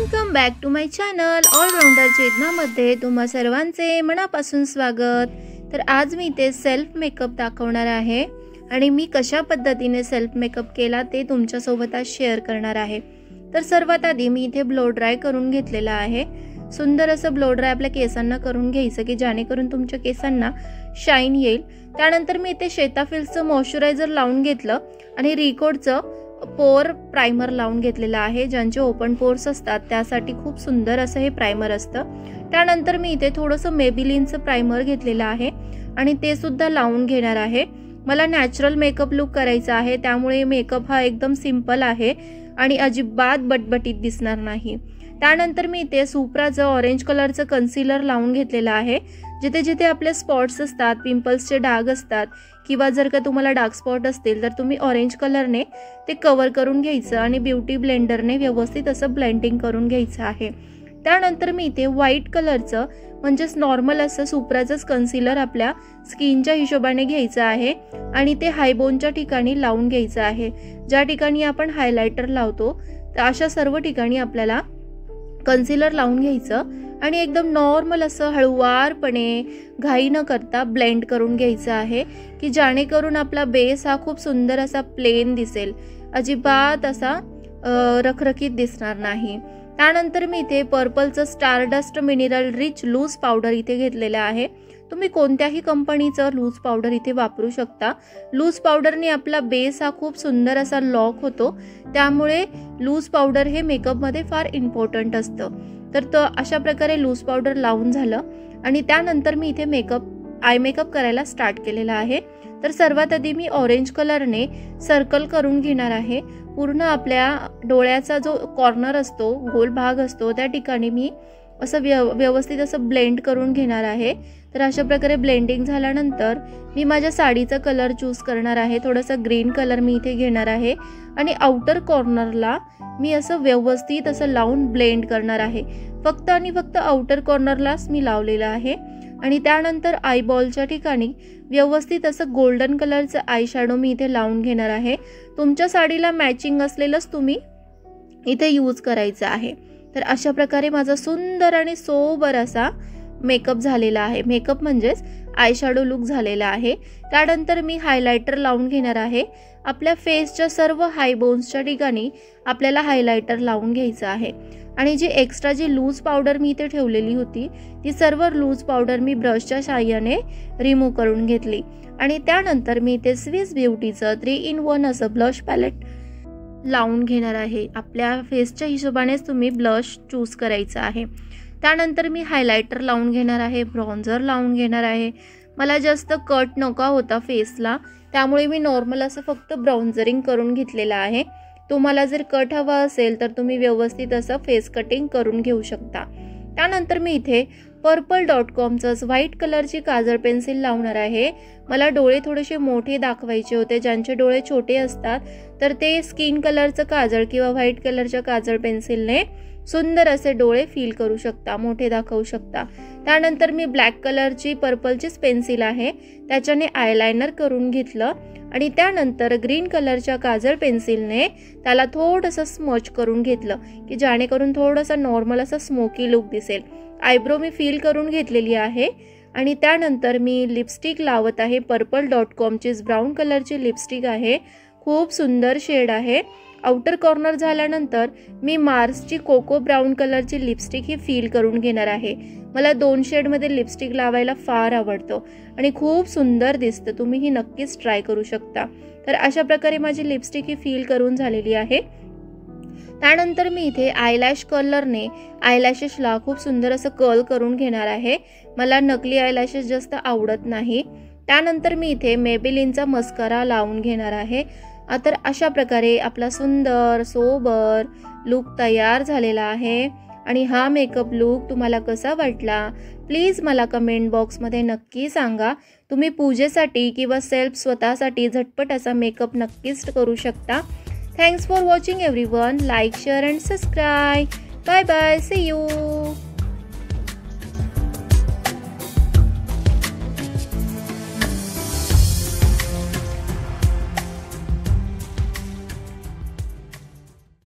Welcome back to my channel allrounder चेतनामध्ये तुम्हा सर्वांचे मनापासून स्वागत। तर आज मी इथे सेल्फ मेकअप दाखवणार आहे आणि मी कशा पद्धतीने सेल्फ मेकअप केला ते तुमच्या सोबत आज शेअर करणार आहे। तर सर्वात आधी मी इथे ब्लो ड्राय करून घेतलेला आहे। सुंदर असं ब्लो ड्राय आपल्या केसांना करून घ्यायचं की जेणेकरून तुमच्या केसांना शाईन येईल। त्यानंतर मी इथे शेताफिल्सचं मॉइश्चरायझर लावून घेतलं आणि रिकोडचं पोर प्राइमर लावून घेतलेला आहे। ज्यांचे ओपन पोर्स असतात त्यासाठी खूप सुंदर असं हे प्राइमर असतं। त्यानंतर मी इथे थोडंसं मेबिलिनचं प्राइमर घेतलेलं आहे आणि ते सुद्धा लावून घेणार आहे। मला नॅचरल मेकअप लुक करायचा आहे, त्यामुळे मेकअप हा एकदम सिंपल आहे आणि अजिबात बटबटीत दिसणार नाही। त्यानंतर मी इथे सुप्राचं ऑरेंज कलरचं कन्सिलर लावून घेतलेलं आहे। जिथे जिथे आपले स्पॉट्स असतात, पिंपल्सचे डाग असतात किंवा जर का तुम्हाला डार्क स्पॉट असतील तर तुम्ही ऑरेंज कलरने ते कव्हर करून घ्यायचं आणि ब्युटी ब्लेंडरने व्यवस्थित असं ब्लेंडिंग करून घ्यायचं आहे। त्यानंतर मी इथे व्हाईट कलरचं म्हणजेच नॉर्मल असं सुप्राचंच कन्सिलर आपल्या स्किनच्या हिशोबाने घ्यायचं आहे आणि ते हायबोनच्या ठिकाणी लावून घ्यायचं आहे। ज्या ठिकाणी आपण हायलायटर लावतो तर अशा सर्व ठिकाणी आपल्याला कन्सिलर लावून घ्यायचं आणि एकदम नॉर्मल असं हळूवारपणे घाई न करता ब्लेंड करून घ्यायचं आहे की जेणेकरून आपला बेस हा खूप सुंदर असा प्लेन दिसेल, अजिबात असा रखरखीत दिसणार नाही। त्यानंतर मी इथे पर्पलचं stardust mineral rich loose powder इथे घेतलेलं आहे। तुम्ही कोणत्याही कंपनीचं लूज पावडर इथे वापरू शकता। लूज पावडरने आपला बेस हा खूप सुंदर असा लॉक होतो, त्यामुळे लूज पावडर हे मेकअपमध्ये फार इम्पॉर्टंट असतं। तर अशा प्रकारे लूज पावडर लावून झालं आणि त्यानंतर मी इथे आय मेकअप करायला स्टार्ट केलेला आहे। तर सर्वात आधी मी ऑरेंज कलरने सर्कल करून घेणार आहे। पूर्ण आपल्या डोळ्याचा जो कॉर्नर असतो, गोल भाग असतो, त्या ठिकाणी मी असं व्यवस्थित असं ब्लेंड करून घेणार आहे। तर अशा प्रकारे ब्लेंडिंग झाल्यानंतर मी माझ्या साडीचा कलर चूज करणार आहे। थोडासा ग्रीन कलर मी इथे घेणार आहे आणि आउटर कॉर्नरला मी असं व्यवस्थित असं लावून ब्लेंड करणार आहे। फक्त आणि फक्त आउटर कॉर्नरलाच मी लावलेलं आहे आणि त्यानंतर आयबॉलच्या ठिकाणी व्यवस्थित असं गोल्डन कलरचं आय शॅडो मी इथे लावून घेणार आहे। तुमच्या साडीला मॅचिंग असलेलंच तुम्ही इथे यूज करायचं आहे। तर अशा प्रकारे माझा सुंदर आणि सोबर असा मेकअप झालेला आहे। मेकअप म्हणजेच आय शॅडो लुक झालेला आहे। त्यानंतर मी हायलायटर लावून घेणार आहे। आपल्या फेसच्या सर्व हाय बोन्सच्या ठिकाणी आपल्याला हायलायटर लावून घ्यायचं आहे आणि जी एक्स्ट्रा जी लूज पावडर मी इथे ठेवलेली होती ती सर्व लूज पावडर मी ब्रशच्या साहाय्याने रिमूव्ह करून घेतली आणि त्यानंतर मी इथे स्विस ब्युटीचं 3-in-1 असं ब्लश पॅलेट लावून घेणार आहे। आपल्या फेसच्या हिशोबानेच तुम्ही ब्लश चूज करायचं आहे। त्यानंतर मी हायलायटर लावून घेणार आहे, ब्रॉन्झर लावून घेणार आहे। मला जास्त कट नका होता फेसला, त्यामुळे मी नॉर्मल असं फक्त ब्राउन्झरिंग करून घेतलेलं आहे। तुम्हाला जर कट हवा असेल तर तुम्ही व्यवस्थित असं फेस कटिंग करून घेऊ शकता। त्यानंतर मी इथे purple.comचंच व्हाईट कलरची काजळ पेन्सिल लावणार आहे। मला डोळे थोडेसे मोठे दाखवायचे होते। ज्यांचे डोळे छोटे असतात तर ते स्किन कलरचं काजळ किंवा व्हाईट कलरच्या काजळ पेन्सिलने सुंदर असे डोळे फील करू शकता, मोठे दाखवू शकता। त्यानंतर मी ब्लॅक कलरची पर्पलचीच पेन्सिल आहे त्याच्याने आयलायनर करून घेतलं आणि त्यानंतर ग्रीन कलरच्या काजळ पेन्सिलने त्याला थोडंसं स्मच करून घेतलं की जेणेकरून थोडंसं नॉर्मल असं स्मोकी लुक दिसेल। आयब्रो मी फील करून घेतलेली आहे आणि त्यानंतर मी लिपस्टिक लावत आहे। purple.comचीच ब्राऊन कलरची लिपस्टिक आहे, खूप सुंदर शेड आहे। आउटर कॉर्नर झाल्यानंतर मी मार्सची कोको ब्राऊन कलरची लिपस्टिक ही फील करून घेणार आहे। मला 2 शेडमध्ये लिपस्टिक लावायला फार आवडतं आणि खूप सुंदर दिसतं, तुम्ही ही नक्कीच ट्राय करू शकता। तर अशा प्रकारे माझी लिपस्टिक ही फील करून झालेली आहे। त्यानंतर मी इथे आयलॅश कलरने आयलॅशेसला खूप सुंदर असं कर्ल करून घेणार आहे। मला नकली आयलॅशेस जास्त आवडत नाही। त्यानंतर मी इथे मेबिलिनचा मस्कारा लावून घेणार आहे। तर अशा प्रकारे आपला सुंदर सोबर लुक तयार झालेला आहे आणि हा मेकअप लुक तुम्हाला कसा वाटला प्लीज मला कमेंट बॉक्समध्ये नक्की सांगा। तुम्ही पूजेसाठी किंवा सेल्फ स्वतःसाठी झटपट असा मेकअप नक्कीच करू शकता। Thanks for watching everyone. Like, share and subscribe. Bye bye, see you.